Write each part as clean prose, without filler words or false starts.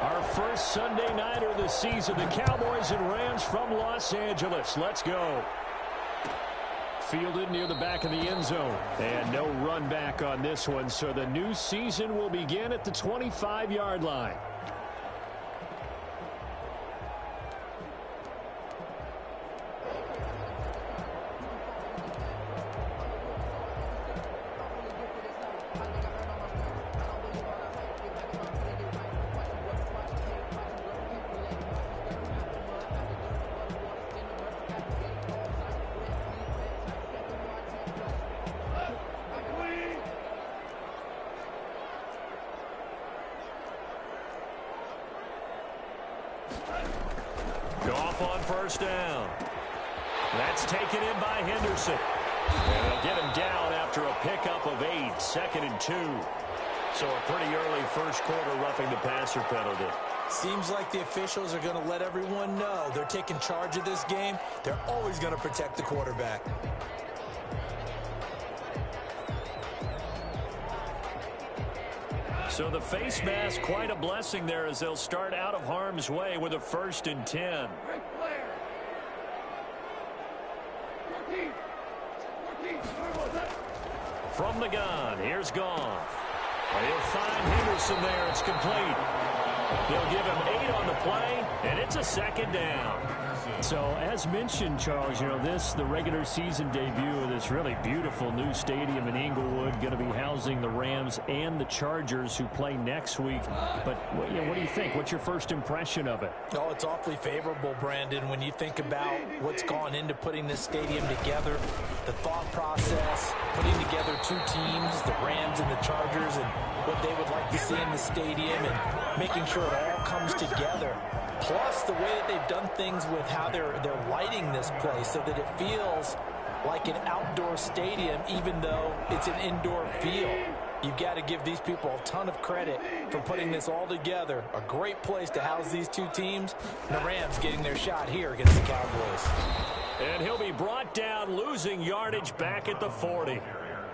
Our first Sunday nighter of the season, the Cowboys and Rams from Los Angeles. Let's go. Fielded near the back of the end zone. And no run back on this one, so the new season will begin at the 25-yard line. Goff on first down. That's taken in by Henderson. And they'll get him down after a pickup of 8, 2nd and 2. So a pretty early first quarter roughing the passer penalty. Seems like the officials are going to let everyone know they're taking charge of this game. They're always going to protect the quarterback. So the face mask, quite a blessing there as they'll start out of harm's way with a 1st and 10. From the gun, here's Goff. He'll find Henderson there. It's complete. They'll give him 8 on the play, and it's a 2nd down. So, as mentioned, Charles, you know, the regular season debut of this really beautiful new stadium in Inglewood, going to be housing the Rams and the Chargers who play next week. But, you know, what do you think? What's your first impression of it? Oh, it's awfully favorable, Brandon, when you think about what's gone into putting this stadium together, the thought process, putting together two teams, the Rams and the Chargers, and what they would like to see in the stadium, and making sure it all comes together. Plus, the way that they've done things with how they're lighting this place so that it feels like an outdoor stadium, even though it's an indoor field. You've got to give these people a ton of credit for putting this all together. A great place to house these two teams. And the Rams getting their shot here against the Cowboys. And he'll be brought down, losing yardage back at the 40.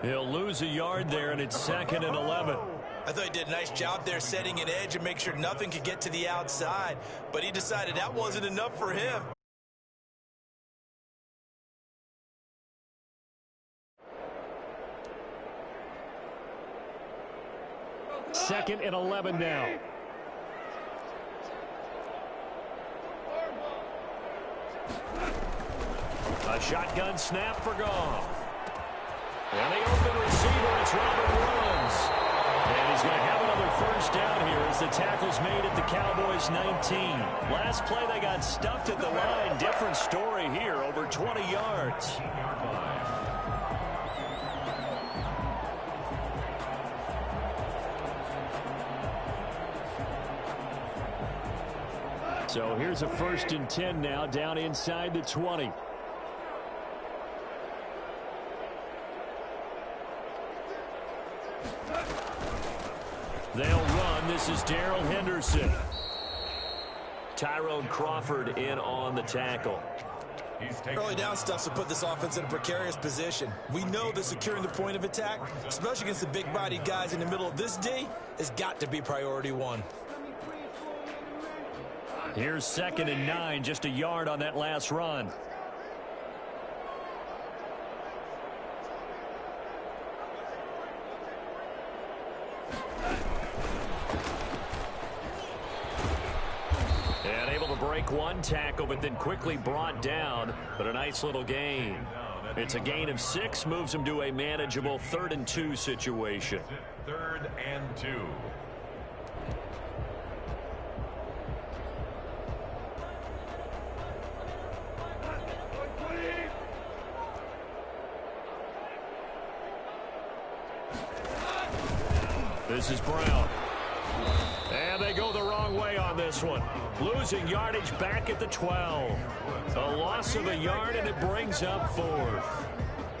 He'll lose a yard there, and it's 2nd and 11. I thought he did a nice job there setting an edge and make sure nothing could get to the outside. But he decided that wasn't enough for him. Second and 11 now. A shotgun snap for Goff. And the open receiver, it's Robert Woods. And he's going to have another first down here as the tackle's made at the Cowboys 19. Last play they got stuffed at the line. Different story here, over 20 yards. So here's a 1st and 10 now, down inside the 20. They'll run. This is Darrell Henderson. Tyrone Crawford in on the tackle. Early down stuff to put this offense in a precarious position. We know that securing the point of attack, especially against the big-bodied guys in the middle of this D, has got to be priority one. Here's 2nd and 9, just a yard on that last run. And able to break one tackle, but then quickly brought down. But a nice little gain. It's a gain of 6, moves him to a manageable 3rd and 2 situation. 3rd and 2. This is Brown. And they go the wrong way on this one. Losing yardage back at the 12. A loss of a yard, and it brings up 4th.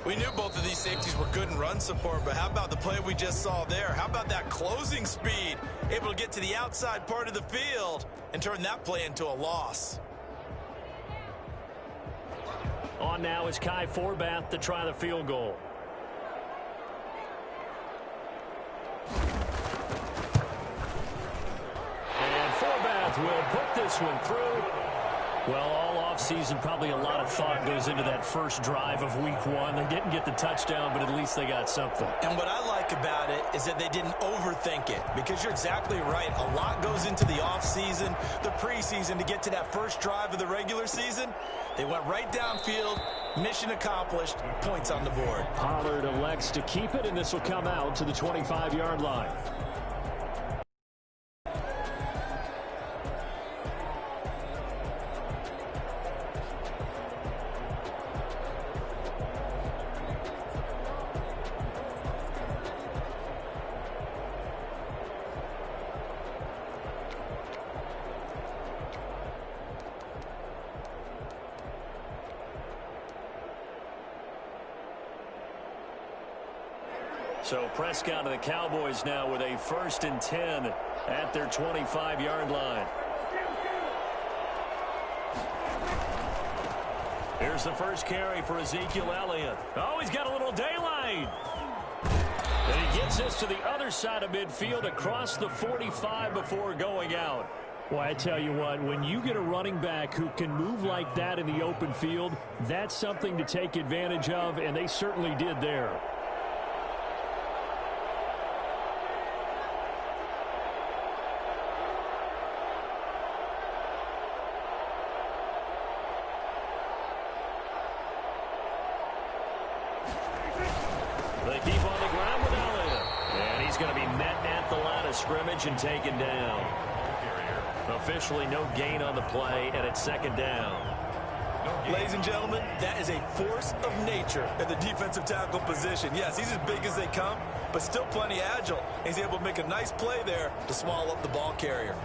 We knew both of these safeties were good in run support, but how about the play we just saw there? How about that closing speed? Able to get to the outside part of the field and turn that play into a loss. On now is Kai Forbath to try the field goal. And Forbath Smith will put this one through. Well, all offseason, probably a lot of thought goes into that first drive of week one. They didn't get the touchdown, but at least they got something. And what I like about it is that they didn't overthink it, because you're exactly right. A lot goes into the offseason, the preseason, to get to that first drive of the regular season. They went right downfield, mission accomplished, points on the board. Pollard elects to keep it, and this will come out to the 25-yard line. So Prescott and the Cowboys now with a 1st and 10 at their 25-yard line. Here's the first carry for Ezekiel Elliott. Oh, he's got a little daylight. And he gets this to the other side of midfield across the 45 before going out. Well, I tell you what, when you get a running back who can move like that in the open field, that's something to take advantage of, and they certainly did there. They keep on the ground with Elliott. And he's going to be met at the line of scrimmage and taken down. Officially no gain on the play, and it's 2nd down. Ladies and gentlemen, that is a force of nature in the defensive tackle position. Yes, he's as big as they come, but still plenty agile. He's able to make a nice play there to swallow up the ball carrier.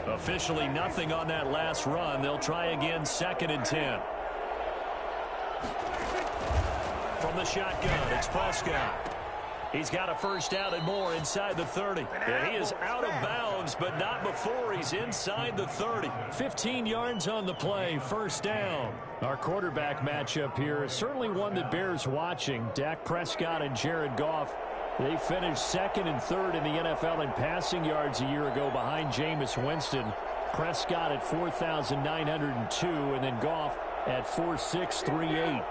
Officially nothing on that last run. They'll try again, 2nd and 10. From the shotgun, it's Prescott. He's got a first down and more inside the 30. And he is out of bounds, but not before he's inside the 30. 15 yards on the play, 1st down. Our quarterback matchup here is certainly one that bears watching. Dak Prescott and Jared Goff. They finished 2nd and 3rd in the NFL in passing yards a year ago behind Jameis Winston. Prescott at 4,902, and then Goff at 4,638.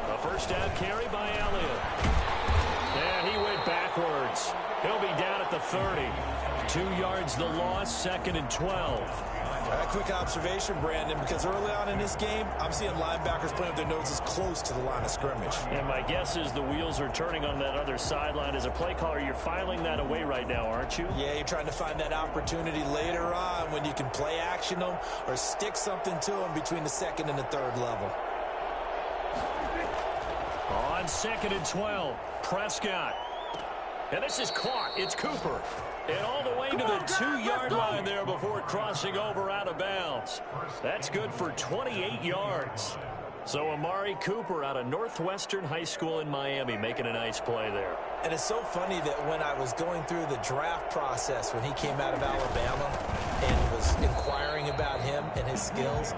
A first down carry by Elliott. And he went backwards. He'll be down at the 30. 2 yards the loss, 2nd and 12. A quick observation, Brandon, because early on in this game, I'm seeing linebackers playing with their noses close to the line of scrimmage. And my guess is the wheels are turning on that other sideline. As a play caller, you're filing that away right now, aren't you? Yeah, you're trying to find that opportunity later on when you can play action them or stick something to them between the 2nd and the 3rd level. On 2nd and 12, Prescott. And this is caught. It's Cooper. And all the way to the 2-yard line there before crossing over out of bounds. That's good for 28 yards. So Amari Cooper out of Northwestern High School in Miami making a nice play there. And it's so funny that when I was going through the draft process when he came out of Alabama and was inquiring about him and his skills,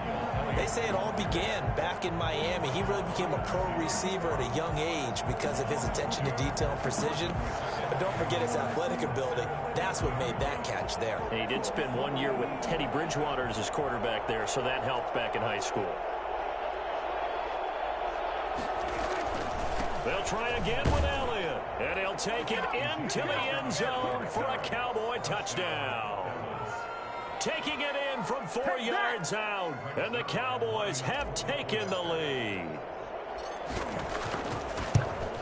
they say it all began back in Miami. He really became a pro receiver at a young age because of his attention to detail and precision. But don't forget his athletic ability. That's what made that catch there. And he did spend 1 year with Teddy Bridgewater as his quarterback there, so that helped back in high school. They'll try again with Elliott, and he'll take it into the end zone for a Cowboy touchdown. Taking it in from 4 yards out, and the Cowboys have taken the lead.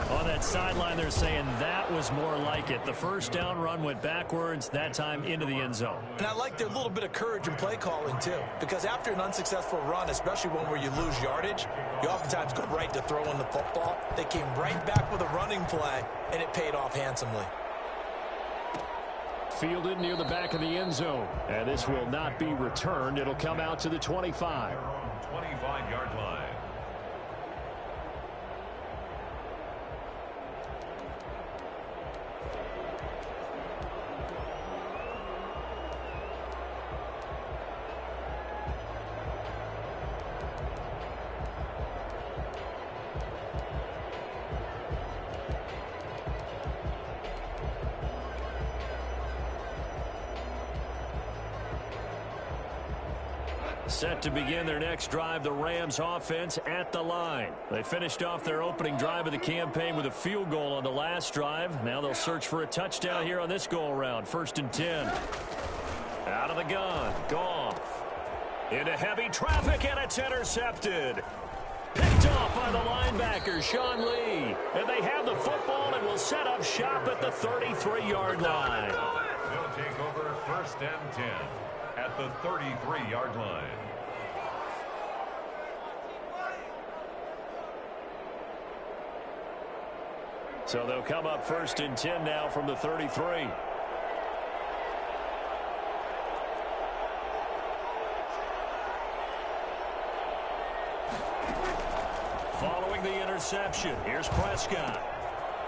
On that sideline, they're saying that was more like it. The first down run went backwards, that time into the end zone. And I like their little bit of courage in play calling, too. Because after an unsuccessful run, especially one where you lose yardage, you oftentimes go right to throwing the football. They came right back with a running play, and it paid off handsomely. Fielded near the back of the end zone. And this will not be returned. It'll come out to the 25. 25-yard line. Set to begin their next drive, the Rams offense at the line. They finished off their opening drive of the campaign with a field goal on the last drive. Now they'll search for a touchdown here on this go-around. 1st and 10. Out of the gun. Goff. Into heavy traffic, and it's intercepted. Picked off by the linebacker, Sean Lee. And they have the football and will set up shop at the 33-yard line. They'll take over 1st and 10 at the 33-yard line. So they'll come up 1st and 10 now from the 33. Following the interception, here's Prescott.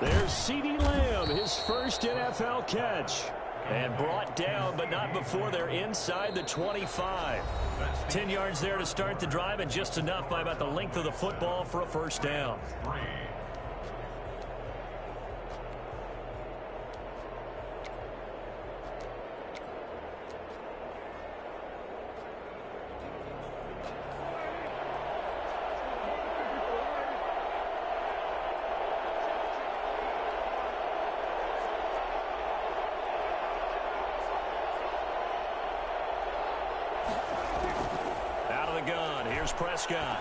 There's CeeDee Lamb, his first NFL catch. And brought down, but not before they're inside the 25. 10 yards there to start the drive, and just enough by about the length of the football for a 1st down. Prescott.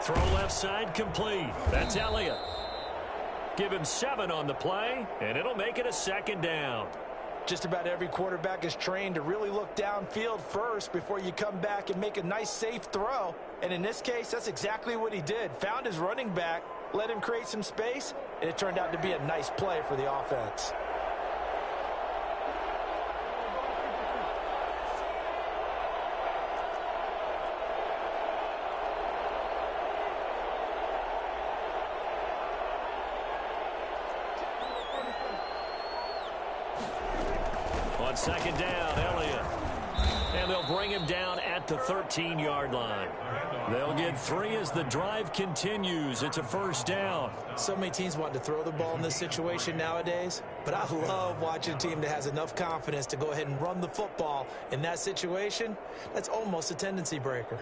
Throw left side complete. That's Elliott. Give him 7 on the play, and it'll make it a 2nd down. Just about every quarterback is trained to really look downfield first before you come back and make a nice, safe throw. And in this case, that's exactly what he did. Found his running back, let him create some space, and it turned out to be a nice play for the offense. On 2nd down, Elliott. And they'll bring him down at the 13-yard line. They'll get 3 as the drive continues. It's a 1st down. So many teams want to throw the ball in this situation nowadays, but I love watching a team that has enough confidence to go ahead and run the football. In that situation, that's almost a tendency breaker.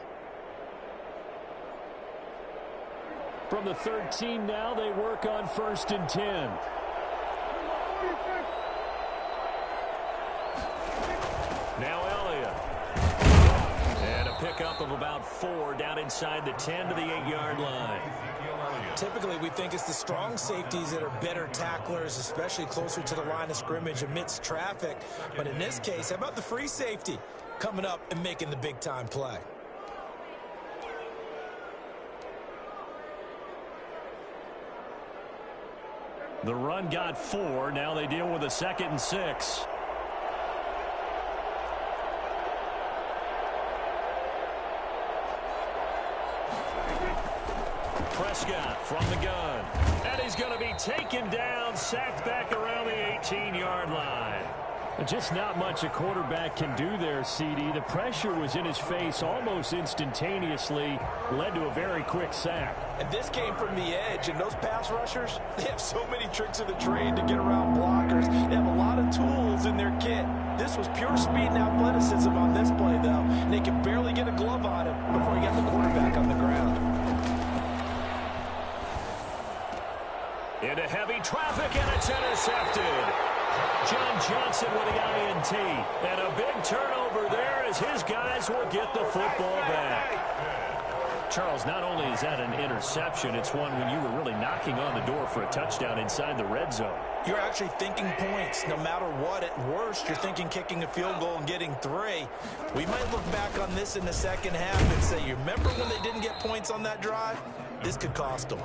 From the 13 now, they work on 1st and 10. Now Elliott. And a pickup of about 4 down inside the 10 to the 8-yard line. Typically, we think it's the strong safeties that are better tacklers, especially closer to the line of scrimmage amidst traffic. But in this case, how about the free safety coming up and making the big-time play? The run got 4. Now they deal with a 2nd and 6. Prescott from the gun. And he's going to be taken down, sacked back around the 18-yard line. Just not much a quarterback can do there, CD. The pressure was in his face almost instantaneously, led to a very quick sack. And this came from the edge, and those pass rushers, they have so many tricks of the trade to get around blockers. They have a lot of tools in their kit. This was pure speed and athleticism on this play, though. And they could barely get a glove on him before he got the quarterback on the ground. Into heavy traffic, and it's intercepted. John Johnson with the INT. And a big turnover there as his guys will get the football back. Charles, not only is that an interception, it's one when you were really knocking on the door for a touchdown inside the red zone. You're actually thinking points no matter what. At worst, you're thinking kicking a field goal and getting 3. We might look back on this in the second half and say, you remember when they didn't get points on that drive? This could cost them.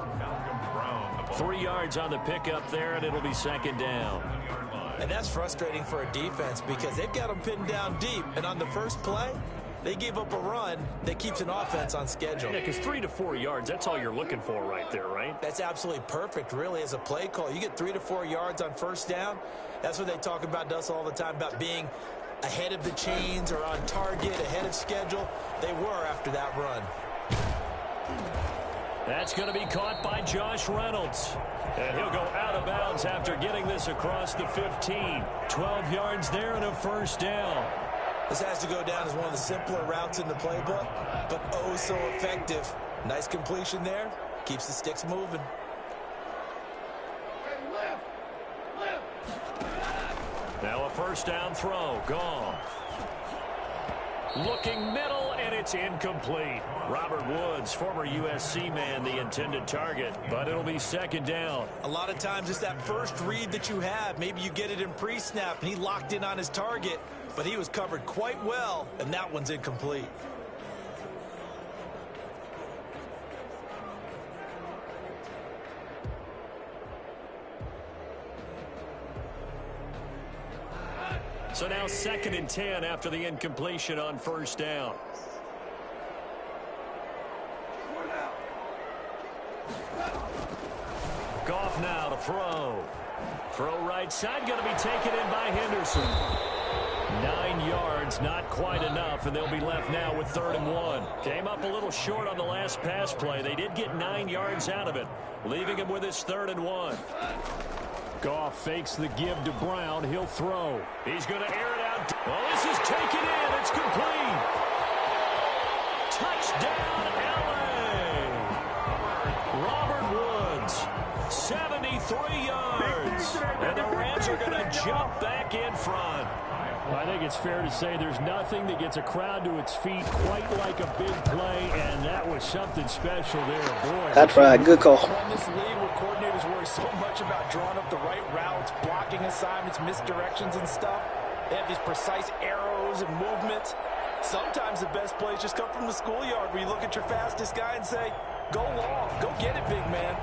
3 yards on the pickup there, and it'll be 2nd down. And that's frustrating for a defense because they've got them pinned down deep. And on the first play, they gave up a run that keeps an offense on schedule. Yeah, because 3 to 4 yards, that's all you're looking for right there, right? That's absolutely perfect, really, as a play call. You get 3 to 4 yards on 1st down. That's what they talk about, Dust, all the time, about being ahead of the chains or on target, ahead of schedule. They were after that run. That's going to be caught by Josh Reynolds. And he'll go out of bounds after getting this across the 15. 12 yards there and a 1st down. This has to go down as one of the simpler routes in the playbook, but oh so effective. Nice completion there. Keeps the sticks moving. Now a first down throw. Gone. Looking middle, and it's incomplete. Robert Woods, former USC man, the intended target, but it'll be second down. A lot of times it's that first read that you have. Maybe you get it in pre-snap, and he locked in on his target, but he was covered quite well, and that one's incomplete. So now 2nd and 10 after the incompletion on first down. Goff now to throw. Throw right side, going to be taken in by Henderson. 9 yards, not quite enough, and they'll be left now with 3rd and 1. Came up a little short on the last pass play. They did get 9 yards out of it, leaving him with his 3rd and 1. Goff fakes the give to Brown. He'll throw. He's going to air it out. Well, this is taken in. It's complete. Touchdown, LA. Robert Woods, 73 yards. And the Rams are going to jump back in front. I think it's fair to say there's nothing that gets a crowd to its feet quite like a big play, and that was something special there. Boy, that's right. Good call. In this league where coordinators worry so much about drawing up the right routes, blocking assignments, misdirections and stuff, they have these precise arrows and movements. Sometimes the best plays just come from the schoolyard where you look at your fastest guy and say, go long, go get it, big man.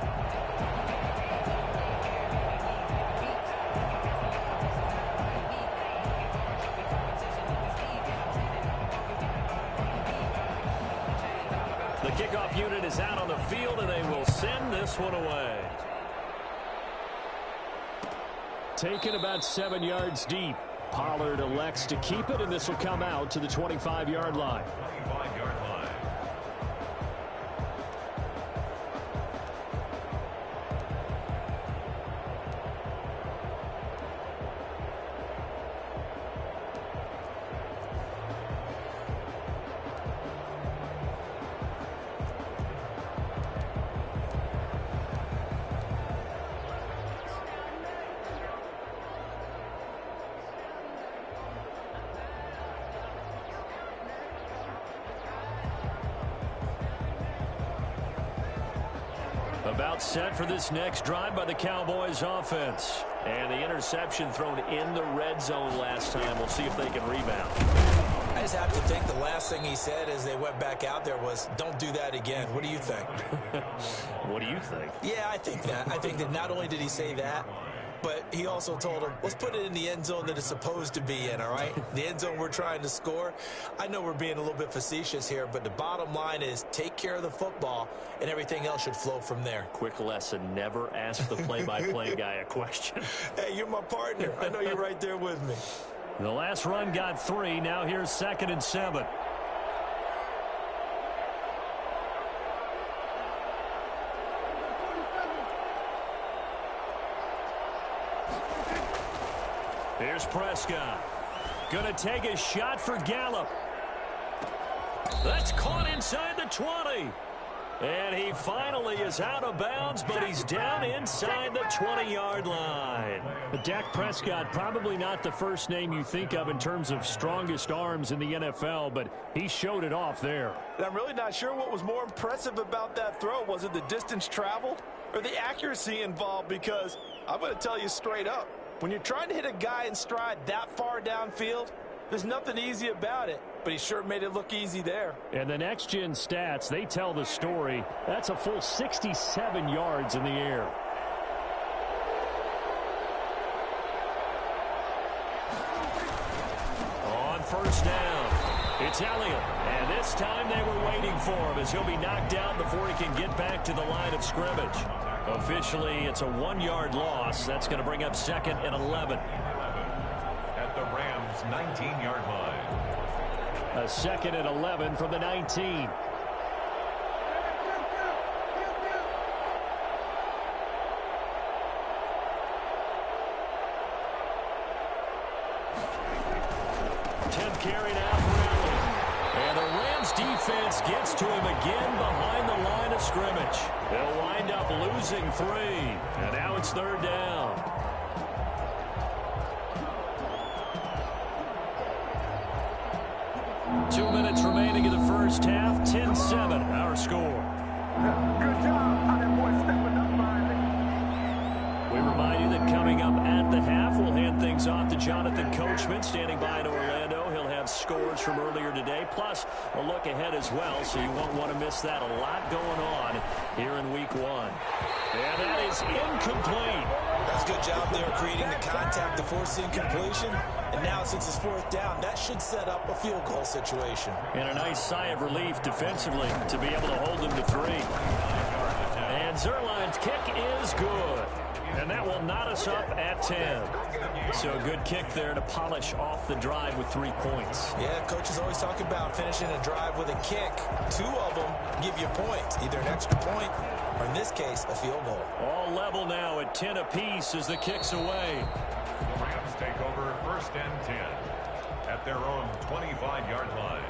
The kickoff unit is out on the field, and they will send this one away. Taken about 7 yards deep. Pollard elects to keep it, and this will come out to the 25-yard line. 25-yard line. About set for this next drive by the Cowboys offense. And the interception thrown in the red zone last time. We'll see if they can rebound. I just have to think the last thing he said as they went back out there was, don't do that again. What do you think? What do you think? Yeah, I think that. I think that not only did he say that, but he also told him, let's put it in the end zone that it's supposed to be in, all right? The end zone we're trying to score. I know we're being a little bit facetious here, but the bottom line is take care of the football, and everything else should flow from there. Quick lesson, never ask the play-by-play guy a question. Hey, you're my partner. I know you're right there with me. The last run got 3. Now here's 2nd and 7. Here's Prescott. Gonna take a shot for Gallup. That's caught inside the 20. And he finally is out of bounds, but he's down inside the 20-yard line. Dak Prescott, probably not the first name you think of in terms of strongest arms in the NFL, but he showed it off there. And I'm really not sure what was more impressive about that throw. Was it the distance traveled or the accuracy involved? Because I'm going to tell you straight up, when you're trying to hit a guy in stride that far downfield, there's nothing easy about it, but he sure made it look easy there. And the next-gen stats, they tell the story. That's a full 67 yards in the air. On first down, it's Elliott. And this time they were waiting for him as he'll be knocked down before he can get back to the line of scrimmage. Officially, it's a 1-yard loss. That's going to bring up 2nd and 11. At the Rams' 19-yard line. A 2nd and 11 from the 19. 10th carry now for Allen. And the Rams defense gets to him again behind the line of scrimmage. They'll wind up losing 3. And now it's 3rd down. Two minutes remaining in the first half. 10-7, our score. Good job. How that boy stepping up, Riley. We remind you that coming up at the half, we'll hand things off to Jonathan Coachman, standing by in Orlando. He'll have scores from earlier today, plus a look ahead as well, so you won't want to miss that. A lot going on here in Week 1. And that is incomplete. That's a good job there creating the contact to force the incompletion. And now, since it's 4th down, that should set up a field goal situation. And a nice sigh of relief defensively to be able to hold them to 3. And Zerline's kick is good. And that will knot us up at 10. So a good kick there to polish off the drive with 3 points. Yeah, coaches always talk about finishing a drive with a kick. 2 of them give you points, either an extra point or, in this case, a field goal. All level now at 10 apiece as the kick's away. The Rams take over 1st and 10 at their own 25-yard line.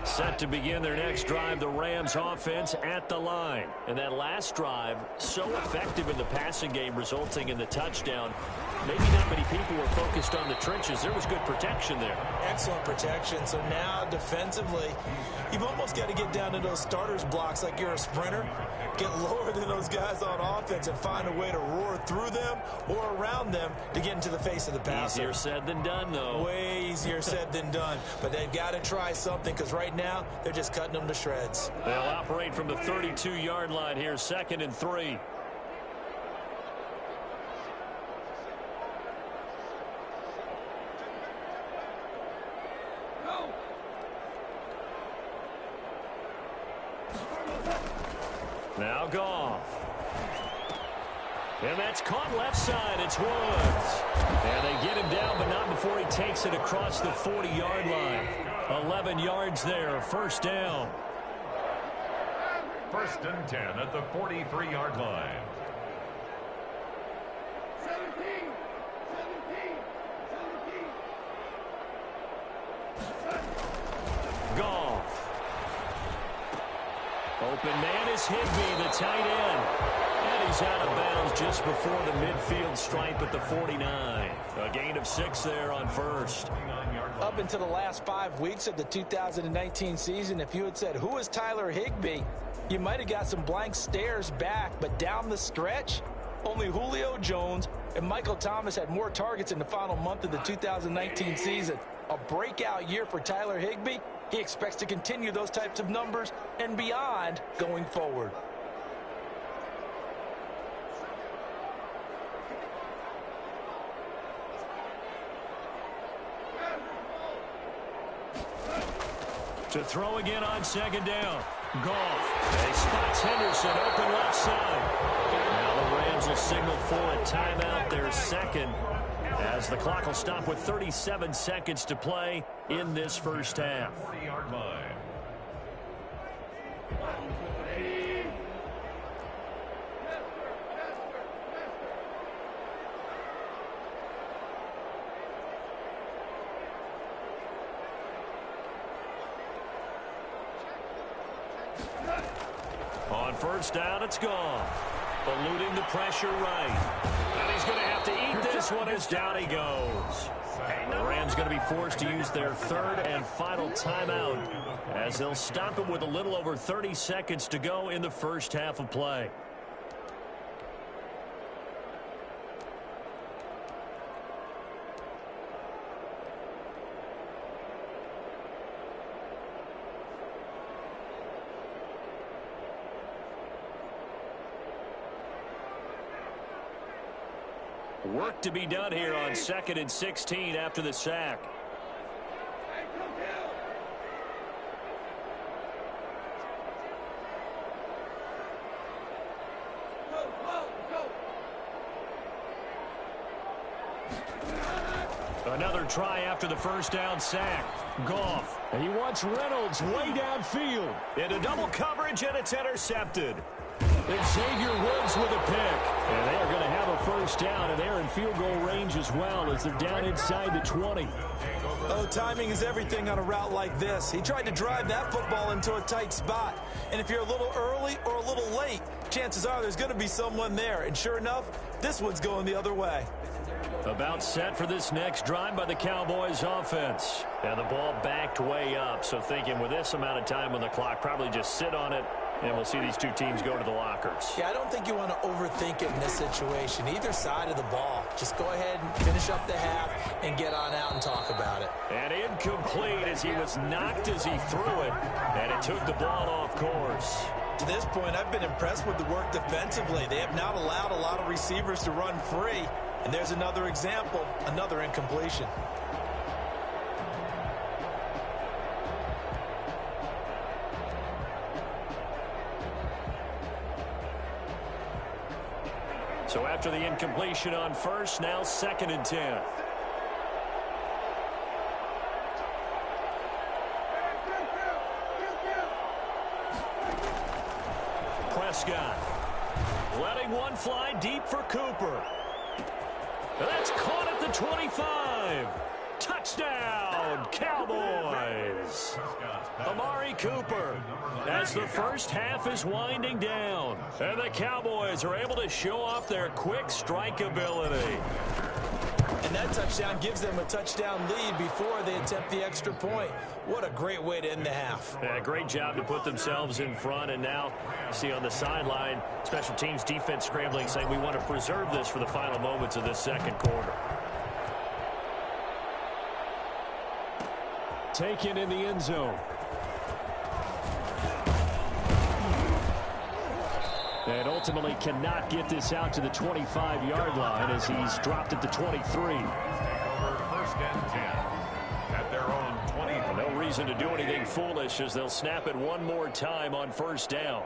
Set to begin their next drive, the Rams offense at the line. And that last drive, so effective in the passing game, resulting in the touchdown. Maybe not many people were focused on the trenches. There was good protection there. Excellent protection. So now, defensively, you've almost got to get down to those starters blocks like you're a sprinter. Get lower than those guys on offense and find a way to roar through them or around them to get into the face of the passer. Easier said than done, though. Way easier said than done. But they've got to try something, because right now they're just cutting them to shreds. They'll operate from the 32-yard line here, 2nd and 3. Now Goff. And that's caught left side. It's Woods. And they get him down, but not before he takes it across the 40-yard line. 11 yards there, 1st down. 1st and 10 at the 43-yard line. 17. Goff. Open man is Higbee, the tight end. And he's out of bounds just before the midfield stripe at the 49. A gain of 6 there on 1st. Up until the last 5 weeks of the 2019 season, if you had said, who is Tyler Higbee, you might have got some blank stares back. But down the stretch, only Julio Jones and Michael Thomas had more targets in the final month of the 2019 season. A breakout year for Tyler Higbee. He expects to continue those types of numbers and beyond going forward. To throw again on 2nd down. Goff. He spots Henderson open left side. Now the Rams will signal for a timeout, their 2nd, as the clock will stop with 37 seconds to play in this first half. 40-yard line. On 1st down, it's gone. Eluding the pressure right. And he's going to have to eat this one as down he goes. The Rams going to be forced to use their 3rd and final timeout, as they'll stop him with a little over 30 seconds to go in the first half of play. Work to be done here on 2nd and 16 after the sack. Another try after the first down sack. Goff. And he wants Reynolds way downfield. Into double coverage, and it's intercepted. And Xavier Woods with a pick. And they are going to have a first down, and they're in field goal range as well as they're down inside the 20. Oh, timing is everything on a route like this. He tried to drive that football into a tight spot. And if you're a little early or a little late, chances are there's going to be someone there. And sure enough, this one's going the other way. About set for this next drive by the Cowboys offense. And the ball backed way up. So thinking with this amount of time on the clock, probably just sit on it. And we'll see these two teams go to the lockers. Yeah, I don't think you want to overthink it in this situation. Either side of the ball. Just go ahead and finish up the half and get on out and talk about it. And incomplete as he was knocked as he threw it. And it took the ball off course. To this point, I've been impressed with the work defensively. They have not allowed a lot of receivers to run free. And there's another example, another incompletion. So after the incompletion on first, now 2nd and 10. Prescott letting one fly deep for Cooper. That's caught at the 25. Touchdown, Cowboys. Amari Cooper as the first half is winding down. And the Cowboys are able to show off their quick strike ability. And that touchdown gives them a touchdown lead before they attempt the extra point. What a great way to end the half. Yeah, great job to put themselves in front. And now, you see on the sideline, special teams defense scrambling, saying we want to preserve this for the final moments of this second quarter. Taken in the end zone. And ultimately cannot get this out to the 25-yard line as he's dropped at the 23. Over 1st and 10 at their own 20. No reason to do anything foolish as they'll snap it one more time on first down.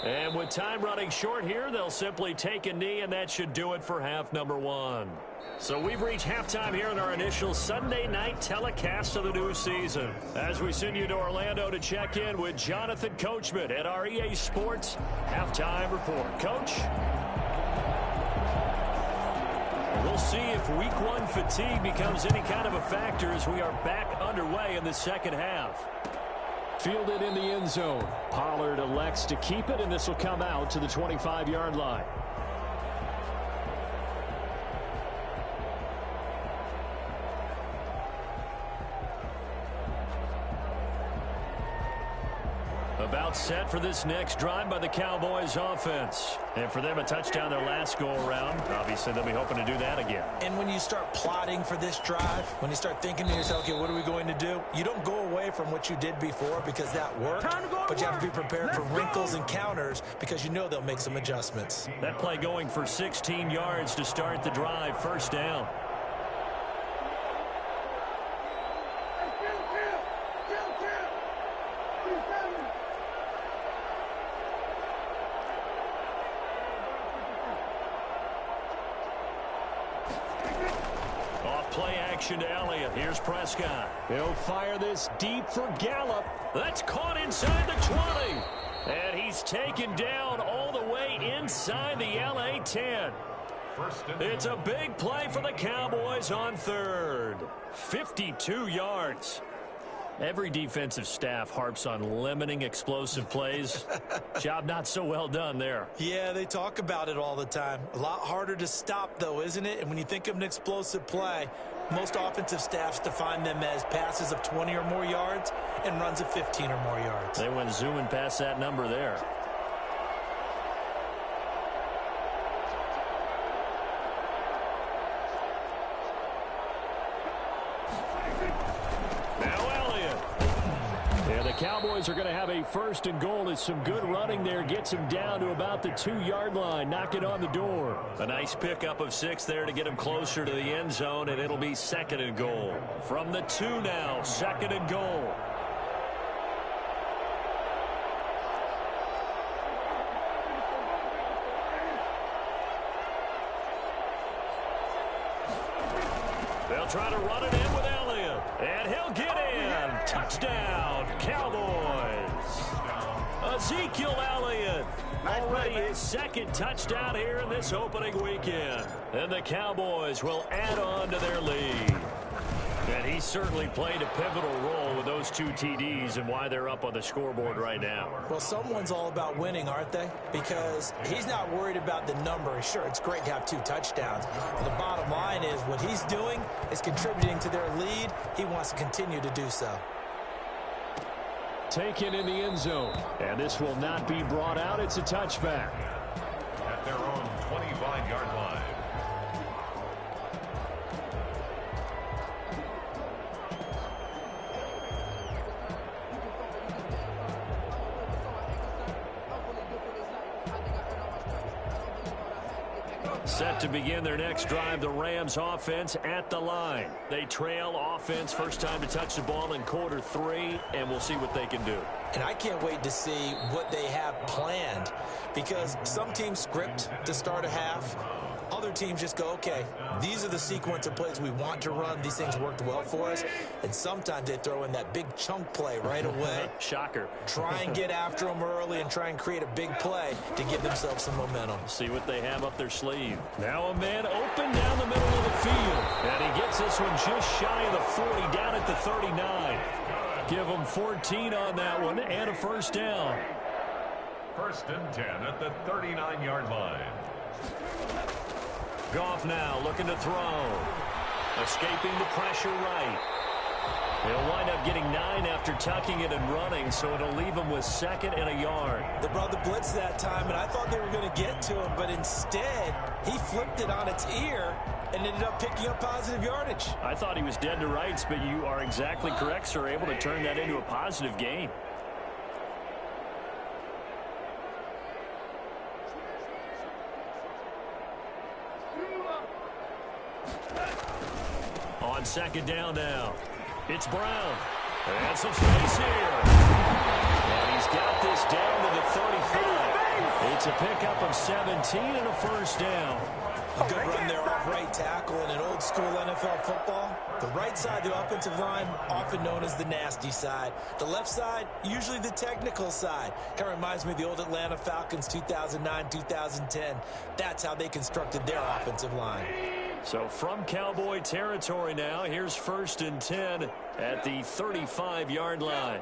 And with time running short here, they'll simply take a knee, and that should do it for half number one. So we've reached halftime here in our initial Sunday night telecast of the new season. As we send you to Orlando to check in with Jonathan Coachman at our EA Sports Halftime Report. Coach? We'll see if week one fatigue becomes any kind of a factor as we are back underway in the second half. Fielded in the end zone. Pollard elects to keep it, and this will come out to the 25-yard line. About set for this next drive by the Cowboys offense. And for them, a touchdown their last go-around. Obviously, they'll be hoping to do that again. And when you start plotting for this drive, when you start thinking to yourself, okay, what are we going to do? You don't go away from what you did before because that worked, but you have to be prepared for wrinkles and counters because you know they'll make some adjustments. That play going for 16 yards to start the drive. First down. Play action to Elliott. Here's Prescott. He'll fire this deep for Gallup. That's caught inside the 20. And he's taken down all the way inside the LA 10. It's a big play for the Cowboys on third. 52 yards. Every defensive staff harps on limiting explosive plays. Job not so well done there. Yeah, they talk about it all the time. A lot harder to stop, though, isn't it? And when you think of an explosive play, most offensive staffs define them as passes of 20 or more yards and runs of 15 or more yards. They went zooming past that number there. Cowboys are going to have a first and goal as some good running there gets him down to about the 2-yard line. Knock it on the door. A nice pickup of 6 there to get him closer to the end zone, and it'll be 2nd and goal. From the 2 now, 2nd and goal. They'll try to run it in with Elliott. And he'll get in. Touchdown, Cowboys. Ezekiel Elliott. Already his second touchdown here in this opening weekend. And the Cowboys will add on to their lead. And he certainly played a pivotal role with those 2 TDs and why they're up on the scoreboard right now. Well, someone's all about winning, aren't they? Because he's not worried about the number. Sure, it's great to have 2 touchdowns. But the bottom line is what he's doing is contributing to their lead. He wants to continue to do so. Taken in the end zone. And this will not be brought out. It's a touchback. At their own 25-yard line. Set to begin their next drive, the Rams offense at the line. They trail offense, first time to touch the ball in quarter 3, and we'll see what they can do. And I can't wait to see what they have planned, because some teams script to start a half. Other teams just go, okay, these are the sequence of plays we want to run. These things worked well for us. And sometimes they throw in that big chunk play right away. Shocker. Try and get after them early and try and create a big play to give themselves some momentum. See what they have up their sleeve. Now a man open down the middle of the field. And he gets this one just shy of the 40, down at the 39. Give him 14 on that one and a first down. 1st and 10 at the 39-yard line. Goff now looking to throw. Escaping the pressure right. He'll wind up getting 9 after tucking it and running, so it'll leave him with 2nd and a yard. They brought the blitz that time, and I thought they were going to get to him, but instead he flipped it on its ear and ended up picking up positive yardage. I thought he was dead to rights, but you are exactly correct, sir. Able to turn that into a positive gain. On 2nd down now, it's Brown. And some space here. And he's got this down to the 35. It's a pickup of 17 and a first down. A good run there off right tackle in an old school NFL football. The right side of the offensive line, often known as the nasty side. The left side, usually the technical side. Kind of reminds me of the old Atlanta Falcons 2009, 2010. That's how they constructed their offensive line. So from Cowboy territory now, here's 1st and 10 at the 35-yard line.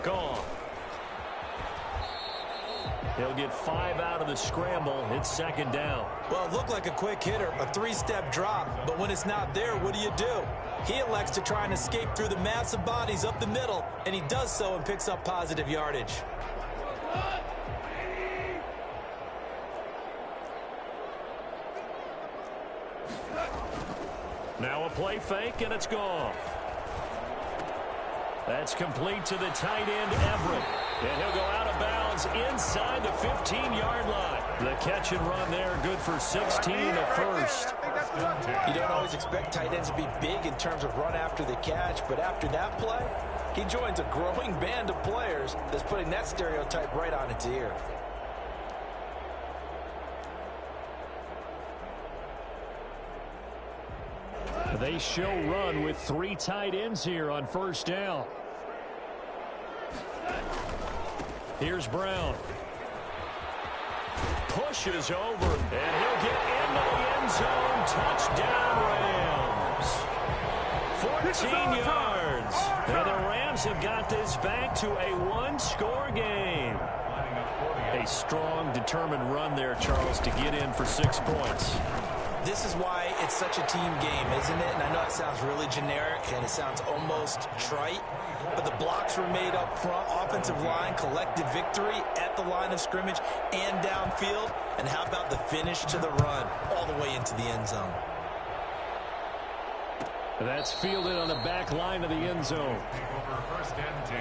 Gone. He'll get 5 out of the scramble. It's 2nd down. Well, it looked like a quick hitter, a 3-step drop. But when it's not there, what do? He elects to try and escape through the massive bodies up the middle, and he does so and picks up positive yardage. Now a play fake, and it's gone. That's complete to the tight end, Everett. And he'll go out of bounds inside the 15-yard line. The catch and run there, good for 16, a first. You don't always expect tight ends to be big in terms of run after the catch, but after that play, he joins a growing band of players that's putting that stereotype right on its ear. They show run with 3 tight ends here on 1st down. Here's Brown. Pushes over, and he'll get into the end zone. Touchdown, Rams. 14 yards. And the Rams have got this back to a 1-score game. A strong, determined run there, Charles, to get in for 6 points. This is why it's such a team game, isn't it? And I know it sounds really generic and it sounds almost trite, but the blocks were made up front, offensive line, collective victory at the line of scrimmage and downfield. And how about the finish to the run all the way into the end zone? That's fielded on the back line of the end zone. Over 1st and 10.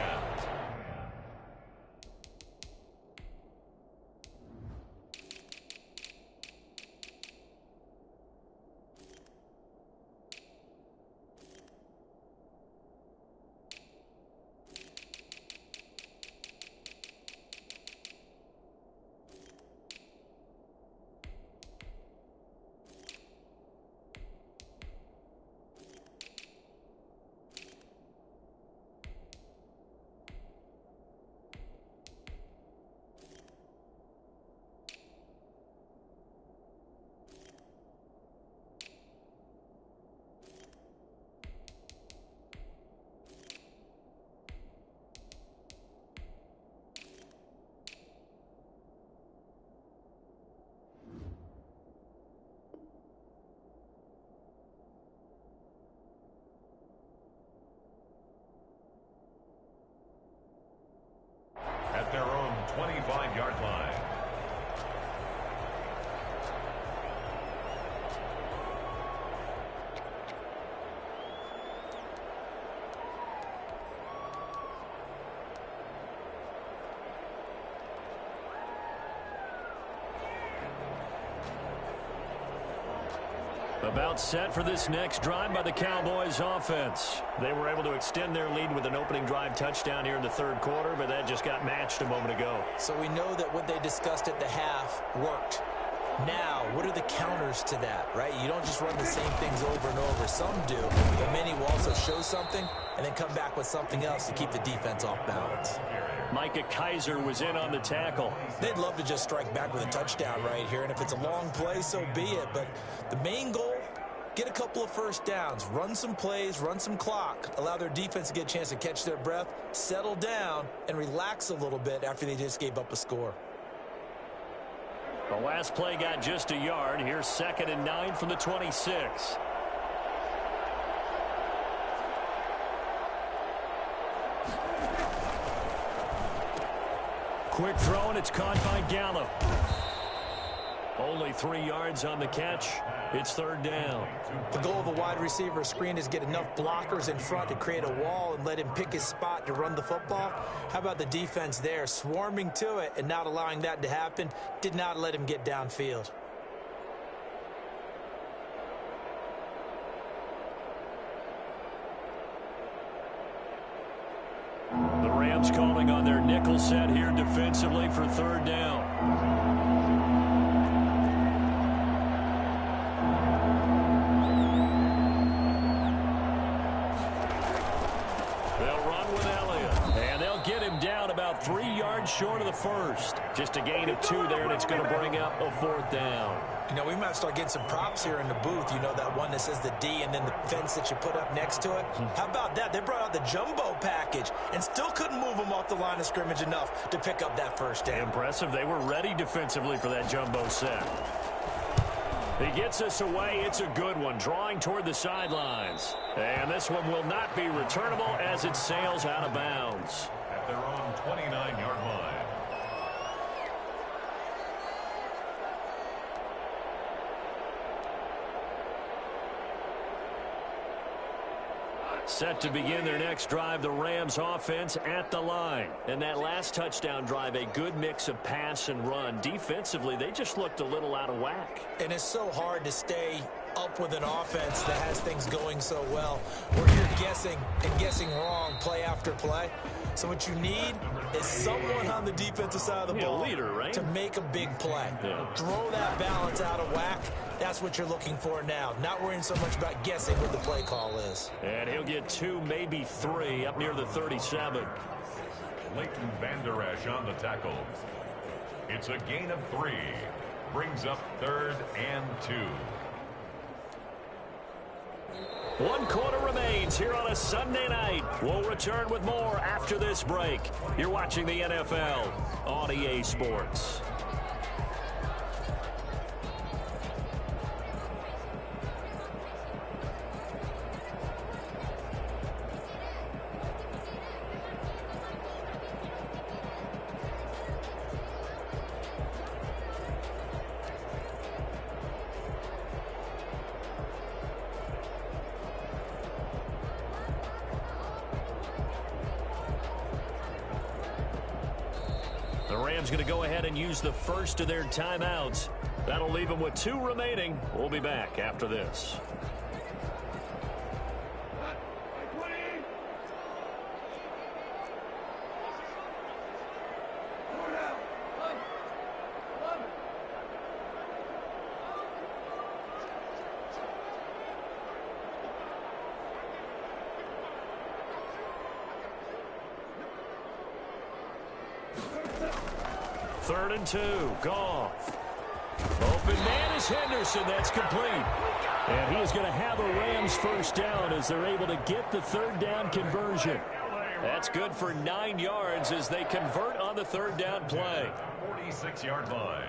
25-yard line. About set for this next drive by the Cowboys offense. They were able to extend their lead with an opening drive touchdown here in the third quarter, but that just got matched a moment ago. So we know that what they discussed at the half worked. Now, what are the counters to that, right? You don't just run the same things over and over. Some do, but many will also show something and then come back with something else to keep the defense off balance. Micah Kaiser was in on the tackle. They'd love to just strike back with a touchdown right here, and if it's a long play, so be it. But the main goal, get a couple of first downs, run some plays, run some clock, allow their defense to get a chance to catch their breath, settle down, and relax a little bit after they just gave up a score. The last play got just a yard. Here's 2nd and 9 from the 26. Quick throw, and it's caught by Gallup. Only 3 yards on the catch. It's 3rd down. The goal of a wide receiver screen is get enough blockers in front to create a wall and let him pick his spot to run the football. How about the defense there, swarming to it and not allowing that to happen? Did not let him get downfield. The Rams calling on their nickel set here defensively for 3rd down. About 3 yards short of the first. Just a gain of 2 there, and it's going to bring up a 4th down. You know, we might start getting some props here in the booth. You know, that one that says the D and then the fence that you put up next to it. How about that? They brought out the jumbo package and still couldn't move them off the line of scrimmage enough to pick up that first down. Impressive. They were ready defensively for that jumbo set. He gets us away. It's a good one, drawing toward the sidelines. And this one will not be returnable as it sails out of bounds. At their own 29-yard line. Set to begin their next drive, the Rams offense at the line. And that last touchdown drive, a good mix of pass and run. Defensively, they just looked a little out of whack. And it's so hard to stay up with an offense that has things going so well, where you're guessing and guessing wrong play after play. So what you need is someone on the defensive side of the ball leader, right? to make a big play. Yeah. Throw that balance out of whack. That's what you're looking for now. Not worrying so much about guessing what the play call is. And he'll get 2, maybe 3 up near the 37. Leighton Vander Esch on the tackle. It's a gain of 3. Brings up 3rd and 2. 1 quarter remains here on a Sunday night. We'll return with more after this break. You're watching the NFL on EA Sports. The Rams going to go ahead and use the first of their timeouts. That'll leave them with 2 remaining. We'll be back after this. Third and 2. Goff. Open man is Henderson. That's complete. And he is going to have a Rams first down as they're able to get the 3rd down conversion. That's good for 9 yards as they convert on the 3rd down play. 46-yard line.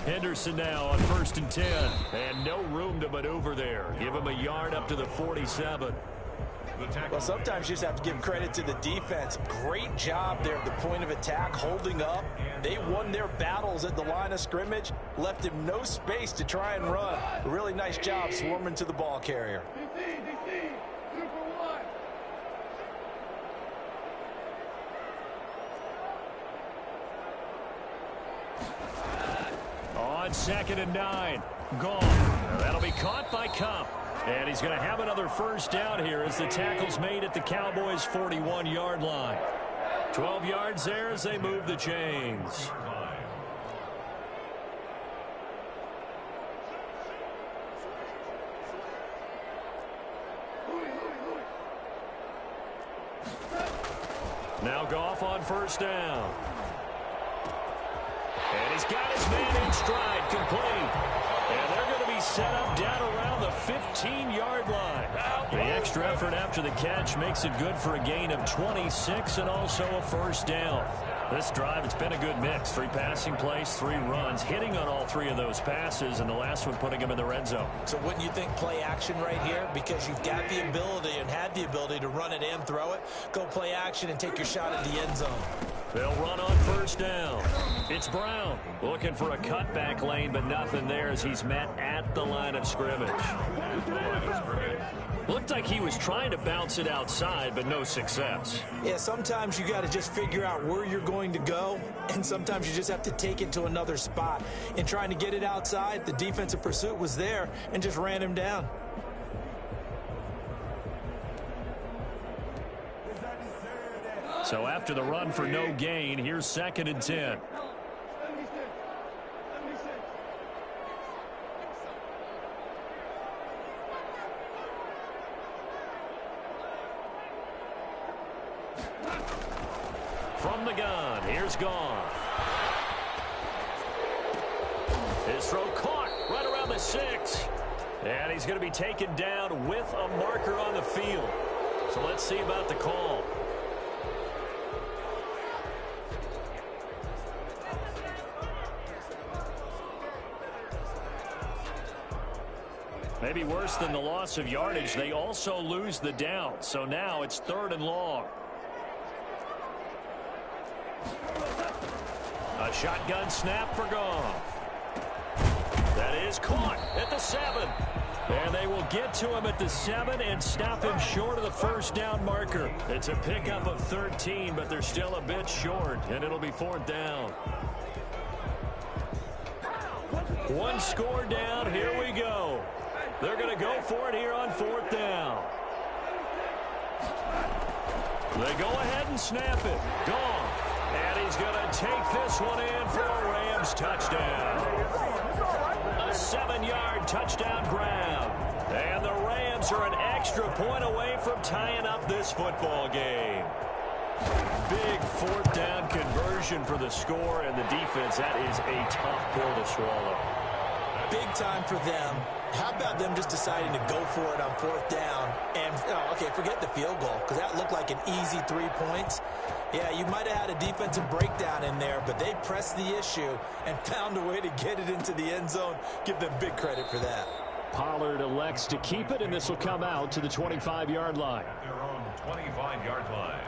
Henderson now on 1st and 10. And no room to maneuver there. Give him a yard up to the 47. Well, sometimes you just have to give credit to the defense. Great job there at the point of attack, holding up. They won their battles at the line of scrimmage, left him no space to try and run. A really nice job swarming to the ball carrier. On 2nd and 9. Gone. That'll be caught by Cup. And he's going to have another first down here as the tackle's made at the Cowboys' 41-yard line. 12 yards there as they move the chains. Now Goff on first down. And he's got his man in stride, complete. And they're going to be set up down around the 15-yard line. The extra effort after the catch makes it good for a gain of 26 and also a first down. This drive, it's been a good mix. 3 passing plays, 3 runs, hitting on all 3 of those passes, and the last one putting him in the red zone. So wouldn't you think play action right here? Because you've got the ability and had the ability to run it and throw it. Go play action and take your shot at the end zone. They'll run on first down. It's Brown looking for a cutback lane, but nothing there as he's met at the line of scrimmage. Looked like he was trying to bounce it outside, but no success. Yeah, sometimes you got to just figure out where you're going to go, and sometimes you just have to take it to another spot. In trying to get it outside, the defensive pursuit was there and just ran him down. So after the run for no gain, here's 2nd and 10. From the gun, here's Goff. His throw caught right around the 6. And he's going to be taken down with a marker on the field. So let's see about the call. Maybe worse than the loss of yardage, they also lose the down. So now it's 3rd and long. A shotgun snap for Goff. That is caught at the 7. And they will get to him at the 7 and stop him short of the first down marker. It's a pickup of 13, but they're still a bit short, and it'll be 4th down. 1 score down. Here we go. They're going to go for it here on 4th down. They go ahead and snap it. Gone. And he's going to take this one in for a Rams touchdown. A 7-yard touchdown grab. And the Rams are an extra point away from tying up this football game. Big 4th down conversion for the score, and the defense, that is a tough pill to swallow. Big time for them. How about them just deciding to go for it on 4th down? And, okay, forget the field goal, because that looked like an easy 3 points. Yeah, you might have had a defensive breakdown in there, but they pressed the issue and found a way to get it into the end zone. Give them big credit for that. Pollard elects to keep it, and this will come out to the 25-yard line. At their own 25-yard line.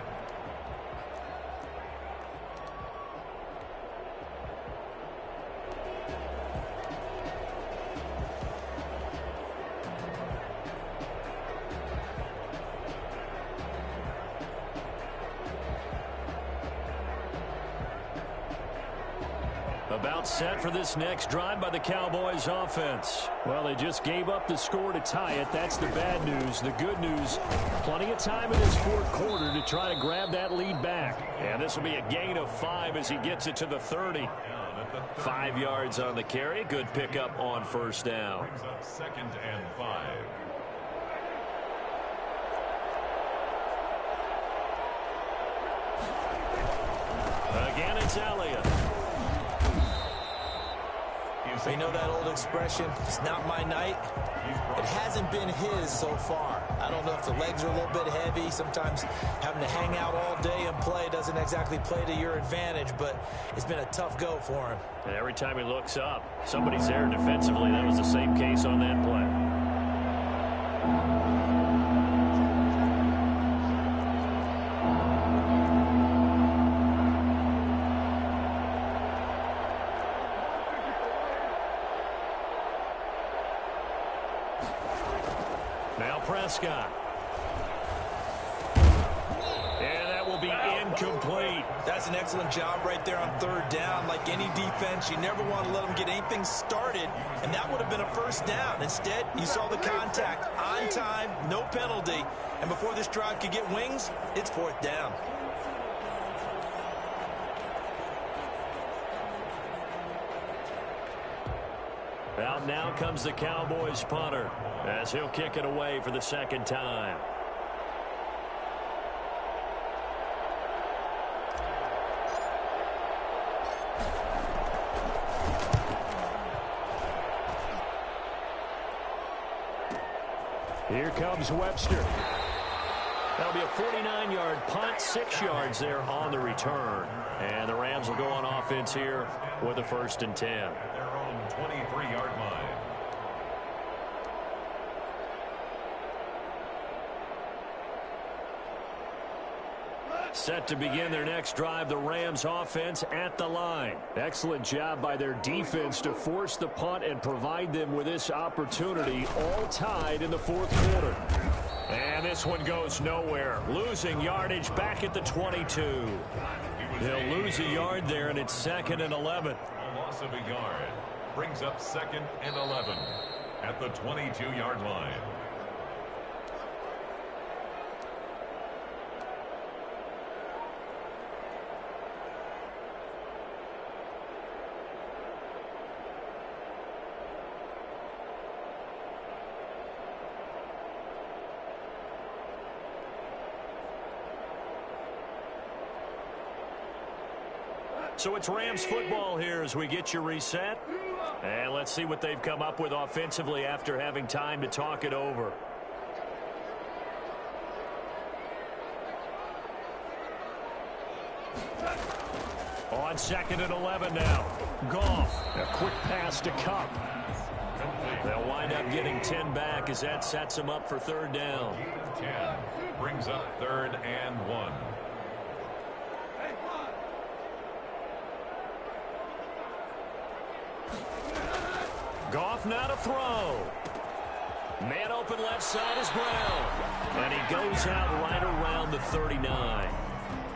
About set for this next drive by the Cowboys offense. Well, they just gave up the score to tie it. That's the bad news. The good news, plenty of time in this 4th quarter to try to grab that lead back. And this will be a gain of 5 as he gets it to the 30. 5 yards on the carry. Good pickup on first down. Brings up 2nd and 5. Again, it's Elliott. You know that old expression, it's not my night? It hasn't been his so far. I don't know if the legs are a little bit heavy. Sometimes having to hang out all day and play doesn't exactly play to your advantage, but it's been a tough go for him. And every time he looks up, somebody's there defensively. That was the same case on that play. Now Prescott. And that will be incomplete. That's an excellent job right there on third down. Like any defense, you never want to let them get anything started, and that would have been a first down. Instead, you saw the contact on time, no penalty, and before this drive could get wings, it's fourth down. Out now comes the Cowboys punter as he'll kick it away for the second time. Here comes Webster. That'll be a 49-yard punt, 6 yards there on the return. And the Rams will go on offense here with a 1st and 10. Their own 23-yard line. Set to begin their next drive, the Rams offense at the line. Excellent job by their defense to force the punt and provide them with this opportunity, all tied in the 4th quarter. And this one goes nowhere. Losing yardage back at the 22. They'll lose a yard there, and it's 2nd and 11. A loss of a yard brings up 2nd and 11 at the 22-yard line. So it's Rams football here as we get you reset. And let's see what they've come up with offensively after having time to talk it over. On 2nd and 11 now. Goff. A quick pass to Cup. They'll wind up getting 10 back as that sets them up for 3rd down. 10 brings up 3rd and 1. Goff now to throw. Man open left side is Brown. And he goes out right around the 39.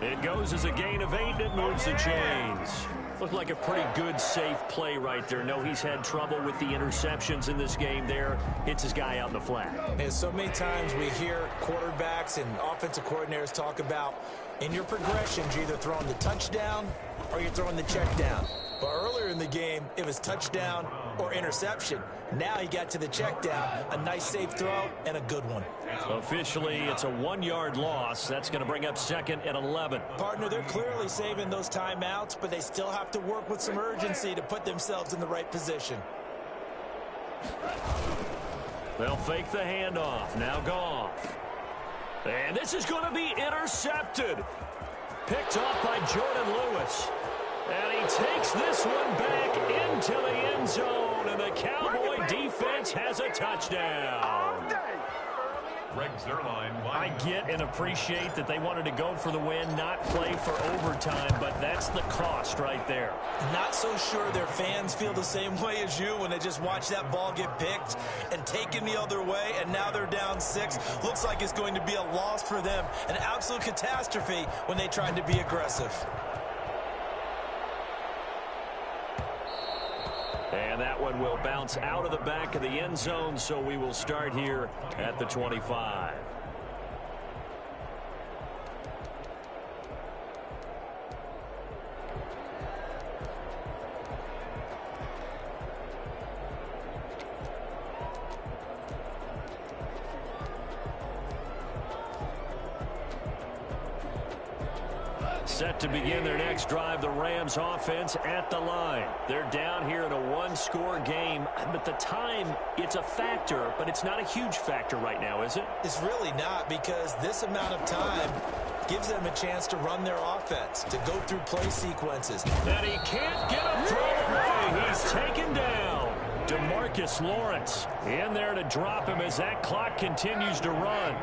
It goes as a gain of 8, and it moves the chains. Looked like a pretty good, safe play right there. No, he's had trouble with the interceptions in this game there. Hits his guy out in the flat. And so many times we hear quarterbacks and offensive coordinators talk about in your progressions, you're either throwing the touchdown or you're throwing the check down. But earlier in the game, it was touchdown or interception. Now he got to the check down, a nice safe throw, and a good one. Officially, it's a 1-yard loss. That's going to bring up 2nd and 11. Partner, they're clearly saving those timeouts, but they still have to work with some urgency to put themselves in the right position. They'll fake the handoff. Now Goff. And this is going to be intercepted. Picked off by Jordan Lewis. And he takes this one back into the end zone, and the Cowboy defense has a touchdown. I get and appreciate that they wanted to go for the win, not play for overtime, but that's the cost right there. Not so sure their fans feel the same way as you when they just watch that ball get picked and taken the other way, and now they're down 6. Looks like it's going to be a loss for them, an absolute catastrophe when they tried to be aggressive. And that one will bounce out of the back of the end zone, so we will start here at the 25. Set to begin their next drive, the Rams offense at the line. They're down here in a 1-score game, but the time, it's a factor, but it's not a huge factor right now, is it? It's really not, because this amount of time gives them a chance to run their offense, to go through play sequences. And he can't get a throw away. He's taken down. DeMarcus Lawrence in there to drop him as that clock continues to run.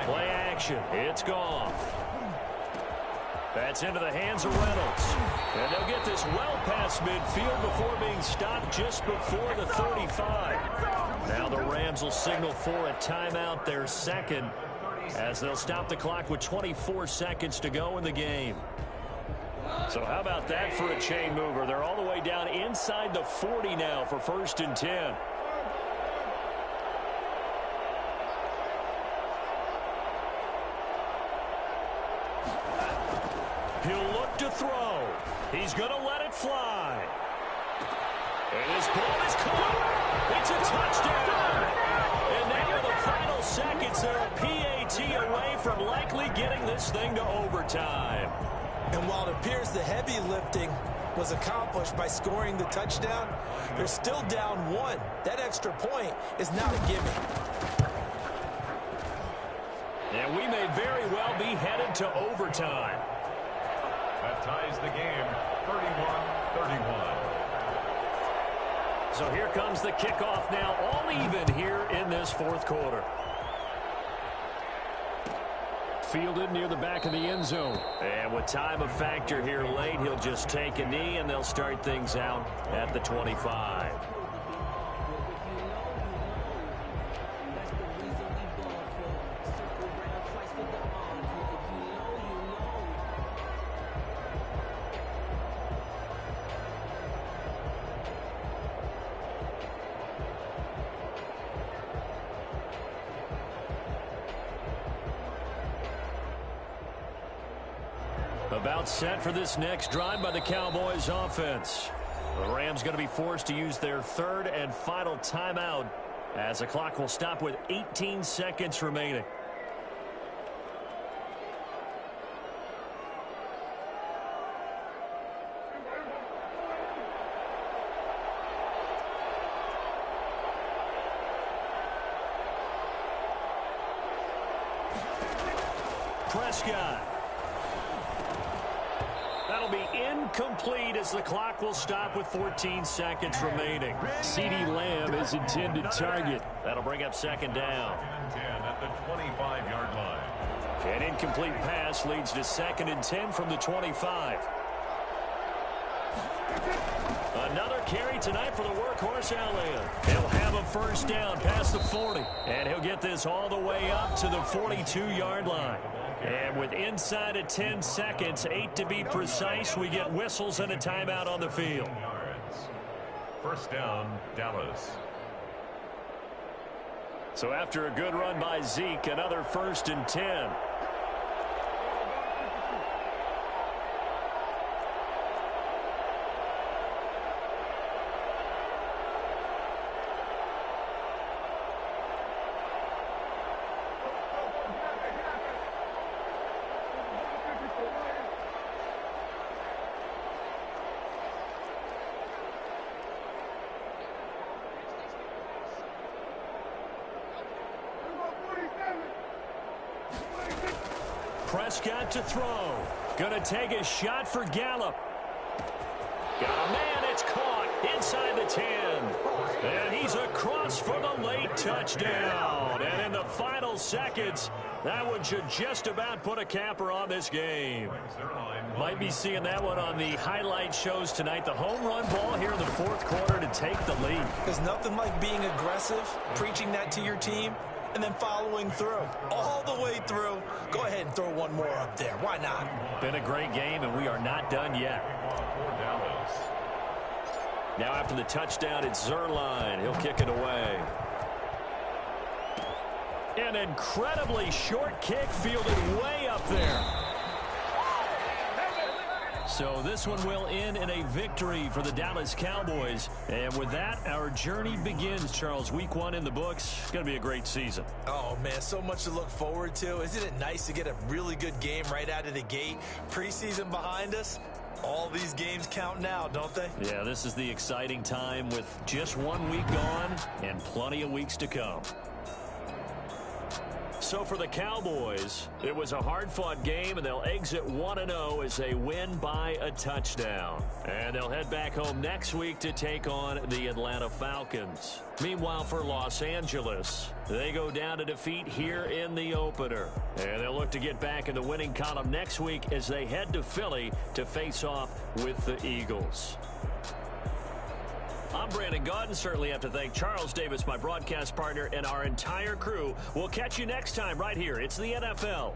Play action. It's Goff. That's into the hands of Reynolds. And they'll get this well past midfield before being stopped just before the 35. Now the Rams Rams will signal for a timeout, their second, as they'll stop the clock with 24 seconds to go in the game. So how about that for a chain mover? They're all the way down inside the 40 now for 1st and 10. He'll look to throw. He's going to let it fly. And his ball is caught. It's a touchdown. And now in the final seconds, they're a PAT away from likely getting this thing to overtime. And while it appears the heavy lifting was accomplished by scoring the touchdown, they're still down 1. That extra point is not a gimme. And we may very well be headed to overtime. That ties the game, 31-31. So here comes the kickoff now, all even here in this 4th quarter. Fielded near the back of the end zone. And with time a factor here late, he'll just take a knee, and they'll start things out at the 25. About set for this next drive by the Cowboys offense. The Rams going to be forced to use their 3rd and final timeout as the clock will stop with 18 seconds remaining. Prescott. That'll be incomplete as the clock will stop with 14 seconds remaining. CeeDee Lamb is intended target. That'll bring up 2nd down. 10 at the 25-yard line. An incomplete pass leads to 2nd and 10 from the 25. Another carry tonight for the workhorse Elliott. He'll have a 1st down past the 40. And he'll get this all the way up to the 42-yard line. And with inside of 10 seconds, 8 to be precise, we get whistles and a timeout on the field. 1st down, Dallas. So after a good run by Zeke, another 1st and 10. Prescott to throw. Gonna take a shot for Gallup. Got a man, it's caught inside the 10. And he's across for the late touchdown. And in the final seconds, that one should just about put a capper on this game. Might be seeing that one on the highlight shows tonight. The home run ball here in the 4th quarter to take the lead. There's nothing like being aggressive, preaching that to your team, and then following through. All the way through. Go ahead and throw one more up there. Why not? Been a great game, and we are not done yet. Now after the touchdown, it's Zerline. He'll kick it away. An incredibly short kick fielded way up there. So this one will end in a victory for the Dallas Cowboys. And with that, our journey begins, Charles. Week 1 in the books. It's going to be a great season. Oh, man, so much to look forward to. Isn't it nice to get a really good game right out of the gate? Preseason behind us. All these games count now, don't they? Yeah, this is the exciting time with just 1 week gone and plenty of weeks to come. So for the Cowboys, it was a hard-fought game, and they'll exit 1-0 as they win by a touchdown. And they'll head back home next week to take on the Atlanta Falcons. Meanwhile, for Los Angeles, they go down to defeat here in the opener. And they'll look to get back in the winning column next week as they head to Philly to face off with the Eagles. I'm I'm Brandon Gaudin. Certainly have to thank Charles Davis, my broadcast partner, and our entire crew. We'll catch you next time right here. It's the NFL.